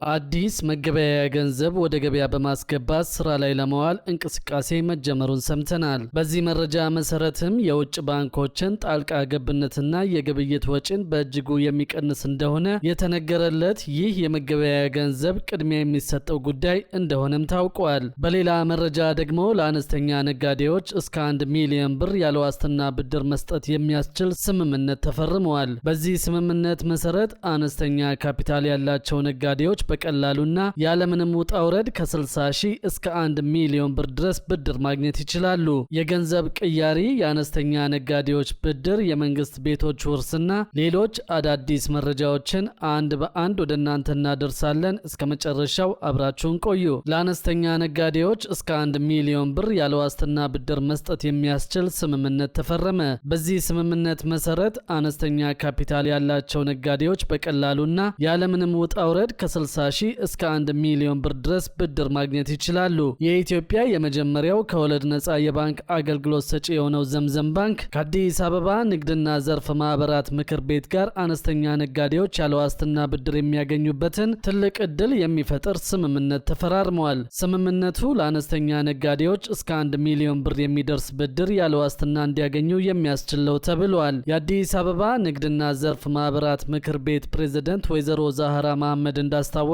አዲስ መገበያያ ገንዘብ ወደ ገበያ በማስገባት ስራ ላይ ለማዋል እንቅስቃሴ መጀመሩን ሰምተናል። በዚህ መረጃ መሰረትም የውጭ ባንኮችን ጣልቃ ገብነትና የግብይት ወጪን በእጅጉ የሚቀንስ እንደሆነ የተነገረለት ይህ የመገበያያ ገንዘብ ቅድሚያ የሚሰጠው ጉዳይ እንደሆነም ታውቋል። በሌላ መረጃ ደግሞ ለአነስተኛ ነጋዴዎች እስከ 1 ሚሊዮን ብር ያለ ዋስትና ብድር መስጠት የሚያስችል ስምምነት ተፈርመዋል። በዚህ ስምምነት መሰረት አነስተኛ ካፒታል ያላቸው ነጋዴዎች በቀላሉና ያለምንም ውጣ ውረድ ከ60 ሺህ እስከ 1 ሚሊዮን ብር ድረስ ብድር ማግኘት ይችላሉ። የገንዘብ ቅያሪ፣ የአነስተኛ ነጋዴዎች ብድር፣ የመንግስት ቤቶች ውርስና ሌሎች አዳዲስ መረጃዎችን አንድ በአንድ ወደ እናንተ እናደርሳለን። እስከ መጨረሻው አብራችሁን ቆዩ። ለአነስተኛ ነጋዴዎች እስከ 1 ሚሊዮን ብር ያለ ዋስትና ብድር መስጠት የሚያስችል ስምምነት ተፈረመ። በዚህ ስምምነት መሰረት አነስተኛ ካፒታል ያላቸው ነጋዴዎች በቀላሉና ያለምንም ውጣ ውረድ ከ60 ሺህ እስከ 1 ሚሊዮን ብር ድረስ ብድር ማግኘት ይችላሉ። የኢትዮጵያ የመጀመሪያው ከወለድ ነፃ የባንክ አገልግሎት ሰጪ የሆነው ዘምዘም ባንክ ከአዲስ አበባ ንግድና ዘርፍ ማህበራት ምክር ቤት ጋር አነስተኛ ነጋዴዎች ያለ ዋስትና ብድር የሚያገኙበትን ትልቅ ዕድል የሚፈጥር ስምምነት ተፈራርመዋል። ስምምነቱ ለአነስተኛ ነጋዴዎች እስከ 1 ሚሊዮን ብር የሚደርስ ብድር ያለ ዋስትና እንዲያገኙ የሚያስችል ነው ተብሏል። የአዲስ አበባ ንግድና ዘርፍ ማህበራት ምክር ቤት ፕሬዝዳንት ወይዘሮ ዛህራ መሐመድ እንዳስታወቁት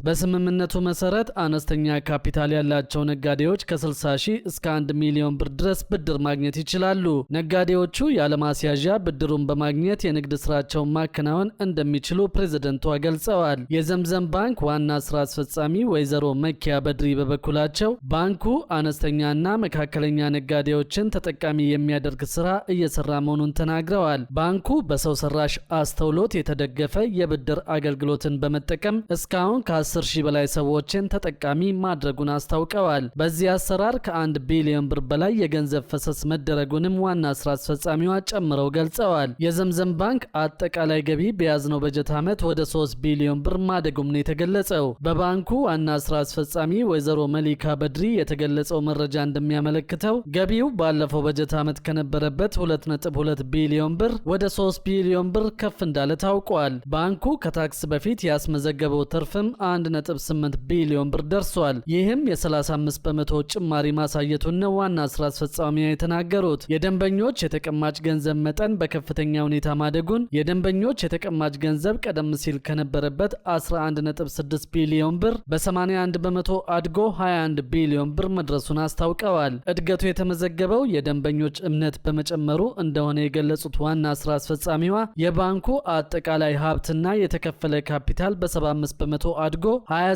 በስምምነቱ መሰረት አነስተኛ ካፒታል ያላቸው ነጋዴዎች ከ60 ሺህ እስከ 1 ሚሊዮን ብር ድረስ ብድር ማግኘት ይችላሉ። ነጋዴዎቹ ያለማስያዣ ብድሩን በማግኘት የንግድ ስራቸውን ማከናወን እንደሚችሉ ፕሬዝዳንቷ ገልጸዋል። የዘምዘም ባንክ ዋና ስራ አስፈጻሚ ወይዘሮ መኪያ በድሪ በበኩላቸው ባንኩ አነስተኛና መካከለኛ ነጋዴዎችን ተጠቃሚ የሚያደርግ ስራ እየሰራ መሆኑን ተናግረዋል። ባንኩ በሰው ሰራሽ አስተውሎት የተደገፈ የብድር አገልግሎትን በመጠቀም እስካሁን ከ10 ሺህ በላይ ሰዎችን ተጠቃሚ ማድረጉን አስታውቀዋል። በዚህ አሰራር ከ1 ቢሊዮን ብር በላይ የገንዘብ ፈሰስ መደረጉንም ዋና ስራ አስፈጻሚዋ ጨምረው ገልጸዋል። የዘምዘም ባንክ አጠቃላይ ገቢ በያዝነው በጀት ዓመት ወደ 3 ቢሊዮን ብር ማደጉም ነው የተገለጸው። በባንኩ ዋና ስራ አስፈጻሚ ወይዘሮ መሊካ በድሪ የተገለጸው መረጃ እንደሚያመለክተው ገቢው ባለፈው በጀት ዓመት ከነበረበት 2.2 ቢሊዮን ብር ወደ 3 ቢሊዮን ብር ከፍ እንዳለ ታውቋል። ባንኩ ከታክስ በፊት ያስመዘገበው ትርፍም 1.8 ቢሊዮን ብር ደርሷል። ይህም የ35 በመቶ ጭማሪ ማሳየቱን ነው ዋና ስራ አስፈጻሚዋ የተናገሩት። የደንበኞች የተቀማጭ ገንዘብ መጠን በከፍተኛ ሁኔታ ማደጉን፣ የደንበኞች የተቀማጭ ገንዘብ ቀደም ሲል ከነበረበት 11.6 ቢሊዮን ብር በ81 በመቶ አድጎ 21 ቢሊዮን ብር መድረሱን አስታውቀዋል። እድገቱ የተመዘገበው የደንበኞች እምነት በመጨመሩ እንደሆነ የገለጹት ዋና ስራ አስፈጻሚዋ የባንኩ አጠቃላይ ሀብትና የተከፈለ ካፒታል በ75 በመቶ አድጎ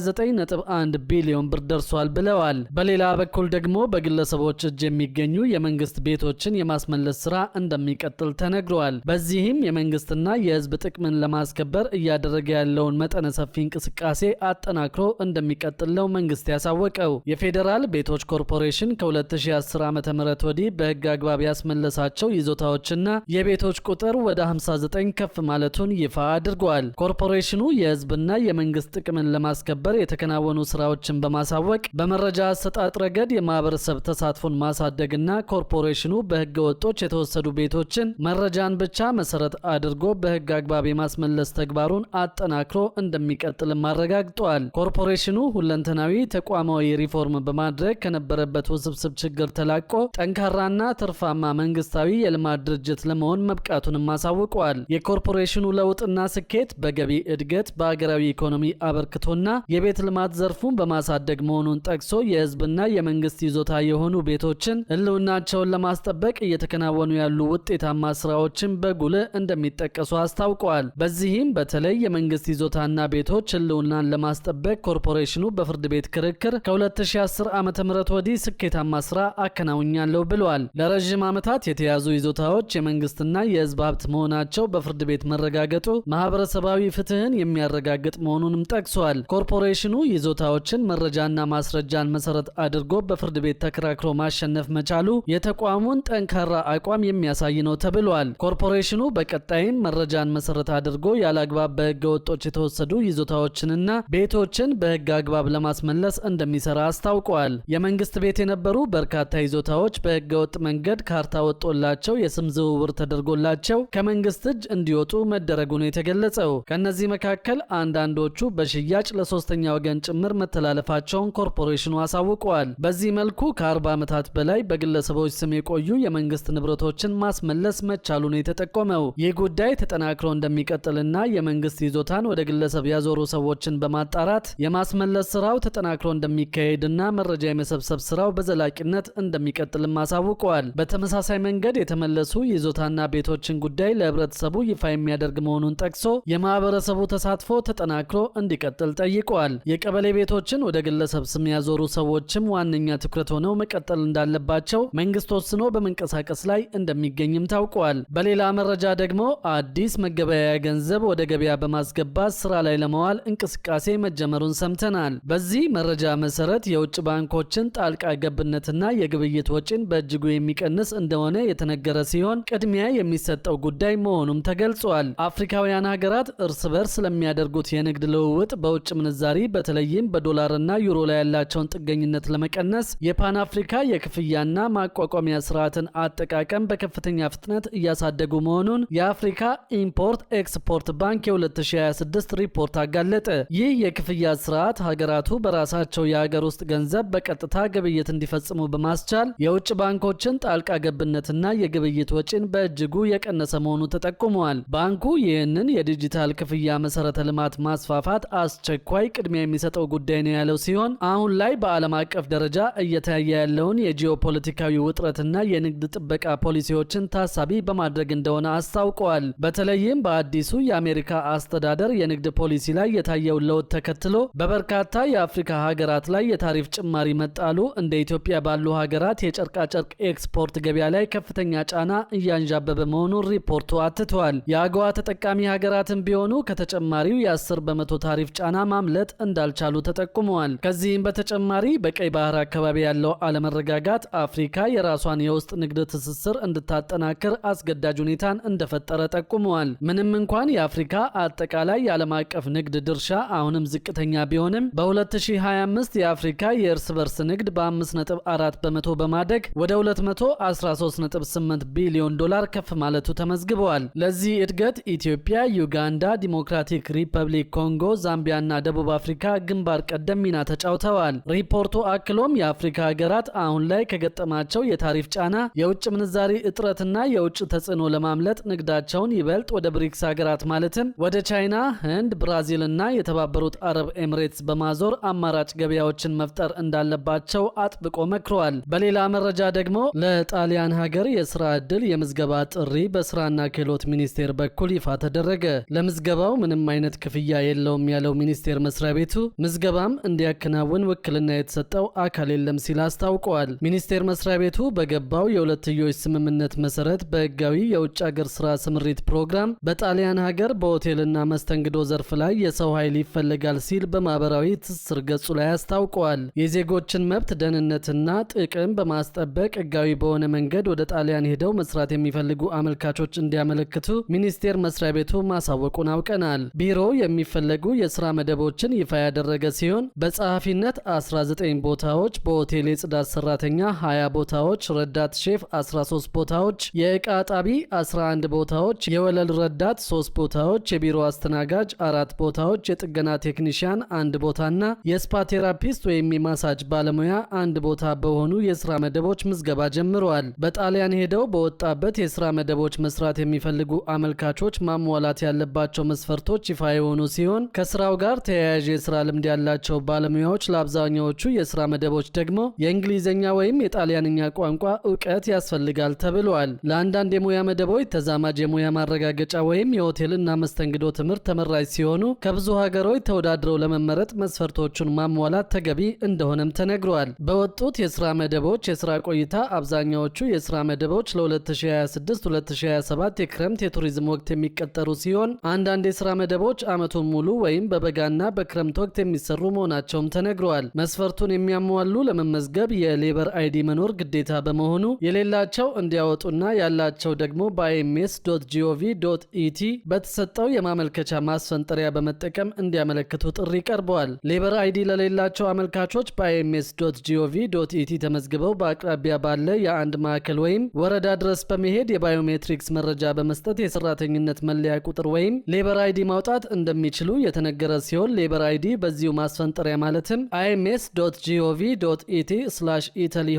29.1 ቢሊዮን ብር ደርሷል ብለዋል። በሌላ በኩል ደግሞ በግለሰቦች እጅ የሚገኙ የመንግስት ቤቶችን የማስመለስ ስራ እንደሚቀጥል ተነግሯል። በዚህም የመንግስትና የህዝብ ጥቅምን ለማስከበር እያደረገ ያለውን መጠነ ሰፊ እንቅስቃሴ አጠናክሮ እንደሚቀጥል ነው መንግስት ያሳወቀው። የፌዴራል ቤቶች ኮርፖሬሽን ከ2010 ዓ.ም ወዲህ በህግ አግባብ ያስመለሳቸው ይዞታዎችና የቤቶች ቁጥር ወደ 59 ከፍ ማለቱን ይፋ አድርጓል። ኮርፖሬሽኑ የህዝብና የመንግስት ጥቅምን ለማስከበር የተከናወኑ ስራዎችን በማሳወቅ በመረጃ አሰጣጥ ረገድ የማህበረሰብ ተሳትፎን ማሳደግና ኮርፖሬሽኑ በህገ ወጦች የተወሰዱ ቤቶችን መረጃን ብቻ መሰረት አድርጎ በህግ አግባብ የማስመለስ ተግባሩን አጠናክሮ እንደሚቀጥልም አረጋግጧል። ኮርፖሬሽኑ ሁለንተናዊ ተቋማዊ ሪፎርም በማድረግ ከነበረበት ውስብስብ ችግር ተላቆ ጠንካራና ትርፋማ መንግስታዊ የልማት ድርጅት ለመሆን መብቃቱንም አሳውቋል። የኮርፖሬሽኑ ለውጥና ስኬት በገቢ እድገት፣ በአገራዊ ኢኮኖሚ አበርክቶና የቤት ልማት ዘርፉን በማሳደግ መሆኑን ጠቅሶ የህዝብና የመንግስት ይዞታ የሆኑ ቤቶችን ህልውናቸውን ለማስጠበቅ እየተከናወኑ ያሉ ውጤታማ ስራዎችን በጉልህ እንደሚጠቀሱ አስታውቀዋል። በዚህም በተለይ የመንግስት ይዞታና ቤቶች ህልውናን ለማስጠበቅ ኮርፖሬሽኑ በፍርድ ቤት ክርክር ከ2010 ዓ.ም ወዲህ ስኬታማ ስራ አከናውኛለሁ ብለዋል። ለረጅም ዓመታት የተያዙ ይዞታዎች የመንግስትና የህዝብ ሀብት መሆናቸው በፍርድ ቤት መረጋገጡ ማህበረሰባዊ ፍትህን የሚያረጋግጥ መሆኑንም ጠቅሷል። ኮርፖሬሽኑ ይዞታዎችን መረጃና ማስረጃን መሰረት አድርጎ በፍርድ ቤት ተከራክሮ ማሸነፍ መቻሉ የተቋሙን ጠንካራ አቋም የሚያሳይ ነው ተብሏል። ኮርፖሬሽኑ በቀጣይም መረጃን መሰረት አድርጎ ያለአግባብ በህገ ወጦች የተወሰዱ ይዞታዎችንና ቤቶችን በህግ አግባብ ለማስመለስ እንደሚሰራ አስታውቋል። የመንግስት ቤት የነበሩ በርካታ ይዞታዎች በህገ ወጥ መንገድ ካርታ ወጦላቸው የስም ዝውውር ተደርጎላቸው ከመንግስት እጅ እንዲወጡ መደረጉ ነው የተገለጸው። ከነዚህ መካከል አንዳንዶቹ በሽያጭ ለሶስተኛ ወገን ጭምር መተላለፋቸውን ኮርፖሬሽኑ አሳውቀዋል። በዚህ መልኩ ከ40 ዓመታት በላይ በግለሰቦች ስም የቆዩ የመንግስት ንብረቶችን ማስመለስ መቻሉ ነው የተጠቆመው። ይህ ጉዳይ ተጠናክሮ እንደሚቀጥልና የመንግስት ይዞታን ወደ ግለሰብ ያዞሩ ሰዎችን በማጣራት የማስመለስ ስራው ተጠናክሮ እንደሚካሄድና መረጃ የመሰብሰብ ስራው በዘላቂነት እንደሚቀጥልም አሳውቀዋል። በተመሳሳይ መንገድ የተመለሱ ይዞታና ቤቶችን ጉዳይ ለህብረተሰቡ ይፋ የሚያደርግ መሆኑን ጠቅሶ የማህበረሰቡ ተሳትፎ ተጠናክሮ እንዲቀጥል ጠይቀዋል። የቀበሌ ቤቶችን ወደ ግለሰብ ስም ያዞሩ ሰዎችም ዋነኛ ትኩረት ሆነው መቀጠል እንዳለባቸው መንግስት ወስኖ በመንቀሳቀስ ላይ እንደሚገኝም ታውቋል። በሌላ መረጃ ደግሞ አዲስ መገበያያ ገንዘብ ወደ ገበያ በማስገባት ስራ ላይ ለመዋል እንቅስቃሴ መጀመሩን ሰምተናል። በዚህ መረጃ መሰረት የውጭ ባንኮችን ጣልቃ ገብነትና የግብይት ወጪን በእጅጉ የሚቀንስ እንደሆነ የተነገረ ሲሆን ቅድሚያ የሚሰጠው ጉዳይ መሆኑም ተገልጿል። አፍሪካውያን ሀገራት እርስ በርስ ስለሚያደርጉት የንግድ ልውውጥ በውጭ ምንዛሪ በተለይም በዶላርና ዩሮ ላይ ያላቸውን ጥገኝነት ለመቀነስ የፓን አፍሪካ የክፍያና ማቋቋሚያ ስርዓትን አጠቃቀም በከፍተኛ ፍጥነት እያሳደጉ መሆኑን የአፍሪካ ኢምፖርት ኤክስፖርት ባንክ የ2026 ሪፖርት አጋለጠ። ይህ የክፍያ ስርዓት ሀገራቱ በራሳቸው የሀገር ውስጥ ገንዘብ በቀጥታ ግብይት እንዲፈጽሙ በማስቻል የውጭ ባንኮችን ጣልቃ ገብነትና የግብይት ወጪን በእጅጉ የቀነሰ መሆኑ ተጠቁመዋል። ባንኩ ይህንን የዲጂታል ክፍያ መሰረተ ልማት ማስፋፋት አስቸኳይ ቅድሚያ የሚሰጠው ጉዳይ ነው ያለው ሲሆን አሁን ላይ በዓለም አቀፍ ደረጃ እየታየ ያለውን የጂኦፖለቲካዊ ውጥረትና የንግድ ጥበቃ ፖሊሲዎችን ታሳቢ በማድረግ እንደሆነ አስታውቀዋል። በተለይም በአዲሱ የአሜሪካ አስተዳደር የንግድ ፖሊሲ ላይ የታየውን ለውጥ ተከትሎ በበርካታ የአፍሪካ ሀገራት ላይ የታሪፍ ጭማሪ መጣሉ እንደ ኢትዮጵያ ባሉ ሀገራት የጨርቃጨርቅ ኤክስፖርት ገበያ ላይ ከፍተኛ ጫና እያንዣበበ መሆኑን ሪፖርቱ አትቷል። የአገዋ ተጠቃሚ ሀገራትን ቢሆኑ ከተጨማሪው የ10 በመቶ ታሪፍ ጫና ማምለጥ እንዳልቻሉ ተጠቁመዋል። ከዚህም በተጨማሪ በቀይ ባህር አካባቢ ያለው አለመረጋጋት አፍሪካ የራሷን የውስጥ ንግድ ትስስር እንድታጠናክር አስገዳጅ ሁኔታን እንደፈጠረ ጠቁመዋል። ምንም እንኳን የአፍሪካ አጠቃላይ የዓለም አቀፍ ንግድ ድርሻ አሁንም ዝቅተኛ ቢሆንም በ2025 የአፍሪካ የእርስ በርስ ንግድ በ5.4 በመቶ በማደግ ወደ 213.8 ቢሊዮን ዶላር ከፍ ማለቱ ተመዝግበዋል። ለዚህ እድገት ኢትዮጵያ፣ ዩጋንዳ፣ ዲሞክራቲክ ሪፐብሊክ ኮንጎ፣ ዛምቢያና ደቡብ አፍሪካ ግንባር ቀደም ሚና ተጫውተዋል። ሪፖርቱ አክሎም የአፍሪካ ሀገራት አሁን ላይ ከገጠማቸው የታሪፍ ጫና፣ የውጭ ምንዛሪ እጥረትና የውጭ ተጽዕኖ ለማምለጥ ንግዳቸውን ይበልጥ ወደ ብሪክስ ሀገራት ማለትም ወደ ቻይና፣ ህንድ፣ ብራዚልና የተባበሩት አረብ ኤምሬትስ በማዞር አማራጭ ገበያዎችን መፍጠር እንዳለባቸው አጥብቆ መክረዋል። በሌላ መረጃ ደግሞ ለጣሊያን ሀገር የስራ ዕድል የምዝገባ ጥሪ በስራና ክህሎት ሚኒስቴር በኩል ይፋ ተደረገ። ለምዝገባው ምንም አይነት ክፍያ የለውም ያለው ሚኒስቴር መስሪያ ቤቱ ምዝገባም እንዲያከናውን ውክልና የተሰጠው አካል የለም ሲል አስታውቀዋል። ሚኒስቴር መስሪያ ቤቱ በገባው የሁለትዮሽ ስምምነት መሰረት በህጋዊ የውጭ ሀገር ስራ ስምሪት ፕሮግራም በጣሊያን ሀገር በሆቴልና መስተንግዶ ዘርፍ ላይ የሰው ኃይል ይፈልጋል ሲል በማህበራዊ ትስስር ገጹ ላይ አስታውቀዋል። የዜጎችን መብት ደህንነትና ጥቅም በማስጠበቅ ህጋዊ በሆነ መንገድ ወደ ጣሊያን ሄደው መስራት የሚፈልጉ አመልካቾች እንዲያመለክቱ ሚኒስቴር መስሪያ ቤቱ ማሳወቁን አውቀናል። ቢሮው የሚፈለጉ የስራ መደቦችን ይፋ ያደረገ ሲሆን በጸሐፊነት 19 ቦታዎች፣ በሆቴል የጽዳት ሰራተኛ 20 ቦታዎች፣ ረዳት ሼፍ 13 ቦታዎች፣ የዕቃ አጣቢ 11 ቦታዎች፣ የወለል ረዳት 3 ቦታዎች፣ የቢሮ አስተናጋጅ 4 ቦታዎች፣ የጥገና ቴክኒሽያን 1 ቦታና የስፓ ቴራፒስት ወይም የማሳጅ ባለሙያ 1 ቦታ በሆኑ የስራ መደቦች ምዝገባ ጀምረዋል። በጣሊያን ሄደው በወጣበት የስራ መደቦች መስራት የሚፈልጉ አመልካቾች ማሟላት ያለባቸው መስፈርቶች ይፋ የሆኑ ሲሆን ከስራው ጋር ተያያዥ የስራ ልምድ ያላቸው ባለሙያዎች ለአብዛኛዎቹ የስራ መደቦች ደግሞ የእንግሊዝኛ ወይም የጣሊያንኛ ቋንቋ እውቀት ያስፈልጋል ተብሏል። ለአንዳንድ የሙያ መደቦች ተዛማጅ የሙያ ማረጋገጫ ወይም የሆቴልና መስተንግዶ ትምህርት ተመራጭ ሲሆኑ ከብዙ ሀገሮች ተወዳድረው ለመመረጥ መስፈርቶቹን ማሟላት ተገቢ እንደሆነም ተነግሯል። በወጡት የስራ መደቦች የስራ ቆይታ አብዛኛዎቹ የስራ መደቦች ለ2026-2027 የክረምት የቱሪዝም ወቅት የሚቀጠሩ ሲሆን አንዳንድ የስራ መደቦች ዓመቱን ሙሉ ወይም በበጋና በክረምት ወቅት የሚሰሩ መሆናቸውም ተነግረዋል። መስፈርቱን የሚያሟሉ ለመመዝገብ የሌበር አይዲ መኖር ግዴታ በመሆኑ የሌላቸው እንዲያወጡና ያላቸው ደግሞ በims.gov.et በተሰጠው የማመልከቻ ማስፈንጠሪያ በመጠቀም እንዲያመለክቱ ጥሪ ቀርበዋል። ሌበር አይዲ ለሌላቸው አመልካቾች በims.gov.et ተመዝግበው በአቅራቢያ ባለ የአንድ ማዕከል ወይም ወረዳ ድረስ በመሄድ የባዮሜትሪክስ መረጃ በመስጠት የሰራተኝነት መለያ ቁጥር ወይም ሌበር አይዲ ማውጣት እንደሚችሉ የተነገረ የተነገረ ሲሆን ሌበር አይዲ በዚሁ ማስፈንጠሪያ ማለትም ims.gov.et/ኢታሊ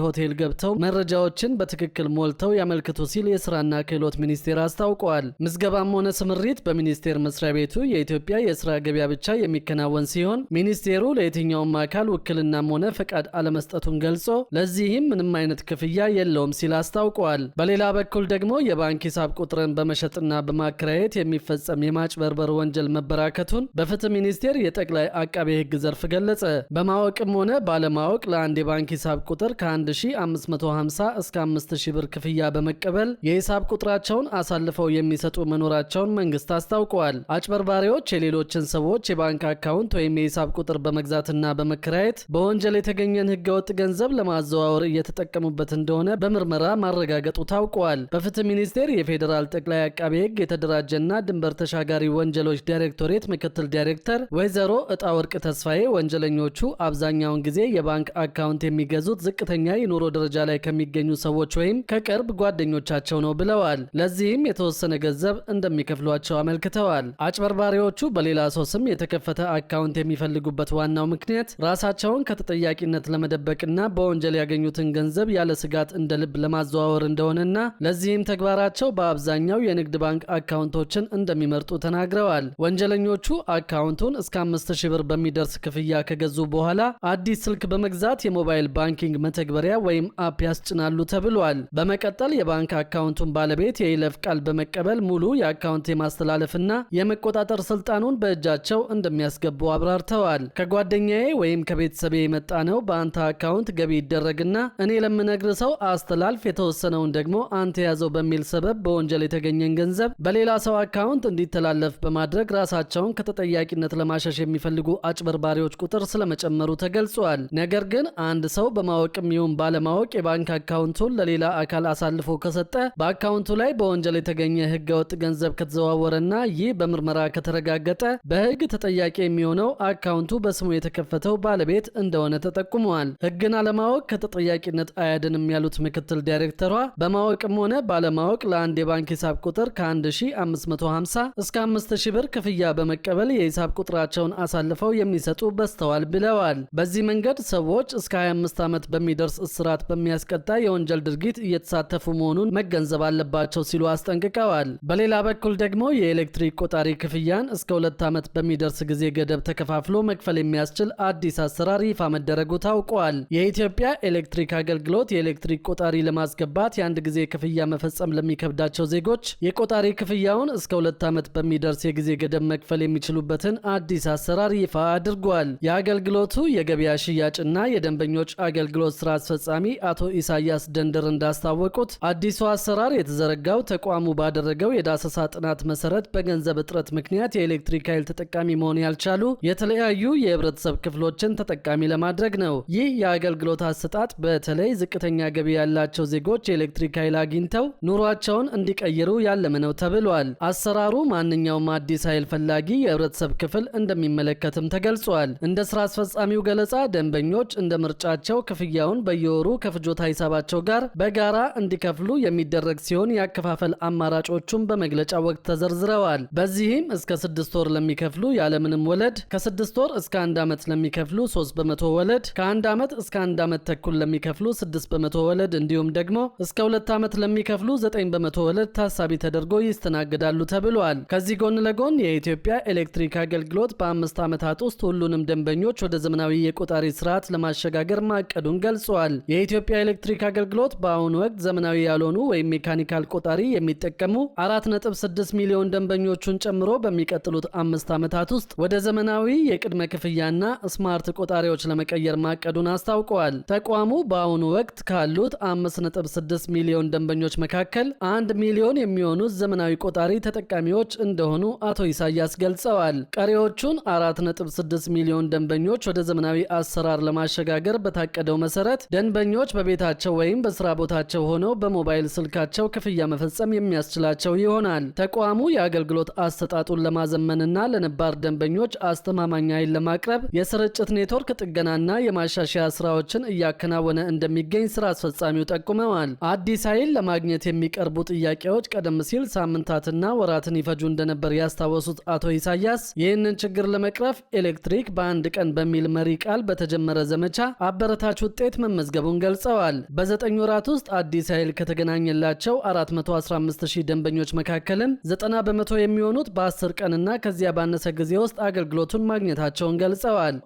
ሆቴል ገብተው መረጃዎችን በትክክል ሞልተው ያመልክቱ ሲል የስራና ክህሎት ሚኒስቴር አስታውቋል። ምዝገባም ሆነ ስምሪት በሚኒስቴር መስሪያ ቤቱ የኢትዮጵያ የስራ ገበያ ብቻ የሚከናወን ሲሆን ሚኒስቴሩ ለየትኛውም አካል ውክልናም ሆነ ፈቃድ አለመስጠቱን ገልጾ ለዚህም ምንም አይነት ክፍያ የለውም ሲል አስታውቋል። በሌላ በኩል ደግሞ የባንክ ሂሳብ ቁጥርን በመሸጥና በማከራየት የሚፈጸም የማጭበርበር ወንጀል መበራከቱን በፍትህ ሚኒስቴር የጠቅላይ አቃቤ ሕግ ዘርፍ ገለጸ። በማወቅም ሆነ ባለማወቅ ለአንድ የባንክ ሂሳብ ቁጥር ከ1550 እስከ 5000 ብር ክፍያ በመቀበል የሂሳብ ቁጥራቸውን አሳልፈው የሚሰጡ መኖራቸውን መንግስት አስታውቋል። አጭበርባሪዎች የሌሎችን ሰዎች የባንክ አካውንት ወይም የሂሳብ ቁጥር በመግዛትና በመከራየት በወንጀል የተገኘን ህገወጥ ገንዘብ ለማዘዋወር እየተጠቀሙበት እንደሆነ በምርመራ ማረጋገጡ ታውቋል። በፍትህ ሚኒስቴር የፌዴራል ጠቅላይ አቃቤ ሕግ የተደራጀና ድንበር ተሻጋሪ ወንጀሎች ዳይሬክቶሬት ምክትል ዳይሬክተር ወይዘሮ እጣወርቅ ተስፋዬ ወንጀለኞቹ አብዛኛውን ጊዜ የባንክ አካውንት የሚገዙት ዝቅተኛ የኑሮ ደረጃ ላይ ከሚገኙ ሰዎች ወይም ከቅርብ ጓደኞቻቸው ነው ብለዋል። ለዚህም የተወሰነ ገንዘብ እንደሚከፍሏቸው አመልክተዋል። አጭበርባሪዎቹ በሌላ ሰው ስም የተከፈተ አካውንት የሚፈልጉበት ዋናው ምክንያት ራሳቸውን ከተጠያቂነት ለመደበቅና በወንጀል ያገኙትን ገንዘብ ያለ ስጋት እንደ ልብ ለማዘዋወር እንደሆነና ለዚህም ተግባራቸው በአብዛኛው የንግድ ባንክ አካውንቶችን እንደሚመርጡ ተናግረዋል። ወንጀለኞቹ አካውንቱን እስከ 5000 ብር በሚደርስ ክፍያ ከገዙ በኋላ አዲስ ስልክ በመግዛት የሞባይል ባንኪንግ መተግበሪያ ወይም አፕ ያስጭናሉ ተብሏል። በመቀጠል የባንክ አካውንቱን ባለቤት የይለፍ ቃል በመቀበል ሙሉ የአካውንት የማስተላለፍና የመቆጣጠር ስልጣኑን በእጃቸው እንደሚያስገቡ አብራርተዋል። ከጓደኛዬ ወይም ከቤተሰቤ የመጣ ነው፣ በአንተ አካውንት ገቢ ይደረግና እኔ ለምነግር ሰው አስተላልፍ፣ የተወሰነውን ደግሞ አንተ ያዘው በሚል ሰበብ በወንጀል የተገኘን ገንዘብ በሌላ ሰው አካውንት እንዲተላለፍ በማድረግ ራሳቸውን ከተጠያቂነት ለማሸሽ የሚፈልጉ አጭበርባሪዎች ቁጥር ስለመጨመሩ ተገልጿል። ነገር ግን አንድ ሰው በማወቅም ይሁን ባለማወቅ የባንክ አካውንቱን ለሌላ አካል አሳልፎ ከሰጠ በአካውንቱ ላይ በወንጀል የተገኘ ህገወጥ ገንዘብ ከተዘዋወረና ይህ በምርመራ ከተረጋገጠ በህግ ተጠያቂ የሚሆነው አካውንቱ በስሙ የተከፈተው ባለቤት እንደሆነ ተጠቁመዋል። ህግን አለማወቅ ከተጠያቂነት አያድንም ያሉት ምክትል ዳይሬክተሯ በማወቅም ሆነ ባለማወቅ ለአንድ የባንክ ሂሳብ ቁጥር ከ1550 እስከ 5000 ብር ክፍያ በመቀበል የሂሳብ ቁጥራቸውን አሳልፈው የሚሰጡ በዝተዋል ብለዋል። በዚህ መንገድ ሰዎች እስከ 25 ዓመት በሚደርስ እስራት በሚያስቀጣ የወንጀል ድርጊት እየተሳተፉ መሆኑን መገንዘብ አለባቸው ሲሉ አስጠንቅቀዋል። በሌላ በኩል ደግሞ የኤሌክትሪክ ቆጣሪ ክፍያን እስከ 2 ዓመት በሚደርስ ጊዜ ገደብ ተከፋፍሎ መክፈል የሚያስችል አዲስ አሰራር ይፋ መደረጉ ታውቋል። የኢትዮጵያ ኤሌክትሪክ አገልግሎት የኤሌክትሪክ ቆጣሪ ለማስገባት የአንድ ጊዜ ክፍያ መፈጸም ለሚከብዳቸው ዜጎች የቆጣሪ ክፍያውን እስከ 2 ዓመት በሚደርስ የጊዜ ገደብ መክፈል የሚችሉበትን አዲስ አሰራር ይፋ አድርጓል። የአገልግሎቱ የገበያ ሽያጭና የደንበኞች አገልግሎት ስራ አስፈጻሚ አቶ ኢሳያስ ደንደር እንዳስታወቁት አዲሱ አሰራር የተዘረጋው ተቋሙ ባደረገው የዳሰሳ ጥናት መሰረት በገንዘብ እጥረት ምክንያት የኤሌክትሪክ ኃይል ተጠቃሚ መሆን ያልቻሉ የተለያዩ የህብረተሰብ ክፍሎችን ተጠቃሚ ለማድረግ ነው። ይህ የአገልግሎት አሰጣጥ በተለይ ዝቅተኛ ገቢ ያላቸው ዜጎች የኤሌክትሪክ ኃይል አግኝተው ኑሯቸውን እንዲቀይሩ ያለመ ነው ተብሏል። አሰራሩ ማንኛውም አዲስ ኃይል ፈላጊ የህብረተሰብ ክፍል እንደሚመለከትም ተገልጿል። እንደ ስራ አስፈጻሚው ገለጻ ደንበኞች እንደ ምርጫቸው ክፍያውን በየወሩ ከፍጆታ ሂሳባቸው ጋር በጋራ እንዲከፍሉ የሚደረግ ሲሆን የአከፋፈል አማራጮቹም በመግለጫ ወቅት ተዘርዝረዋል። በዚህም እስከ 6 ወር ለሚከፍሉ ያለምንም ወለድ፣ ከ6 ወር እስከ 1 ዓመት ለሚከፍሉ 3% ወለድ፣ ከ1 ዓመት እስከ 1 ዓመት ተኩል ለሚከፍሉ 6% ወለድ እንዲሁም ደግሞ እስከ 2 ዓመት ለሚከፍሉ 9% ወለድ ታሳቢ ተደርጎ ይስተናግዳሉ ተብሏል። ከዚህ ጎን ለጎን የኢትዮጵያ ኤሌክትሪክ አገልግሎት በ5 ዓመታት ውስጥ ሁሉንም ደንበኞች ወደ ዘመናዊ የቆጣሪ ስርዓት ለማሸጋገር ማቀዱን ገልጿል። የኢትዮጵያ ኤሌክትሪክ አገልግሎት በአሁኑ ወቅት ዘመናዊ ያልሆኑ ወይም ሜካኒካል ቆጣሪ የሚጠቀሙ 4.6 ሚሊዮን ደንበኞቹን ጨምሮ በሚቀጥሉት 5 ዓመታት ውስጥ ወደ ዘመናዊ የቅድመ ክፍያና ስማርት ቆጣሪዎች ለመቀየር ማቀዱን አስታውቀዋል። ተቋሙ በአሁኑ ወቅት ካሉት 5.6 ሚሊዮን ደንበኞች መካከል 1 ሚሊዮን የሚሆኑት ዘመናዊ ቆጣሪ ተጠቃሚዎች እንደሆኑ አቶ ኢሳያስ ገልጸዋል። ቀሪዎቹን 4.6 ሚሊዮን ደንበኞች ወደ ዘመናዊ አሰራር ለማሸጋገር በታቀደው መሰረት ደንበኞች በቤታቸው ወይም በስራ ቦታቸው ሆነው በሞባይል ስልካቸው ክፍያ መፈጸም የሚያስችላቸው ይሆናል። ተቋሙ የአገልግሎት አሰጣጡን ለማዘመንና ለነባር ደንበኞች አስተማማኝ ኃይል ለማቅረብ የስርጭት ኔትወርክ ጥገናና የማሻሻያ ስራዎችን እያከናወነ እንደሚገኝ ስራ አስፈጻሚው ጠቁመዋል። አዲስ ኃይል ለማግኘት የሚቀርቡ ጥያቄዎች ቀደም ሲል ሳምንታትና ወራትን ይፈጁ እንደነበር ያስታወሱት አቶ ኢሳያስ ይህንን ችግር ለመቅረፍ ኤሌክትሪክ በአንድ ቀን በሚል መሪ ቃል በተጀመረ ዘመቻ አበረታች ውጤት መመዝገቡን ገልጸዋል። በ9 ወራት ውስጥ አዲስ ኃይል ከተገናኘላቸው 415,000 ደንበኞች መካከልም 90 በመቶ የሚሆኑት በ10 ቀንና ከዚያ ባነሰ ጊዜ ውስጥ አገልግሎቱን ማግኘታቸውን ገልጸዋል።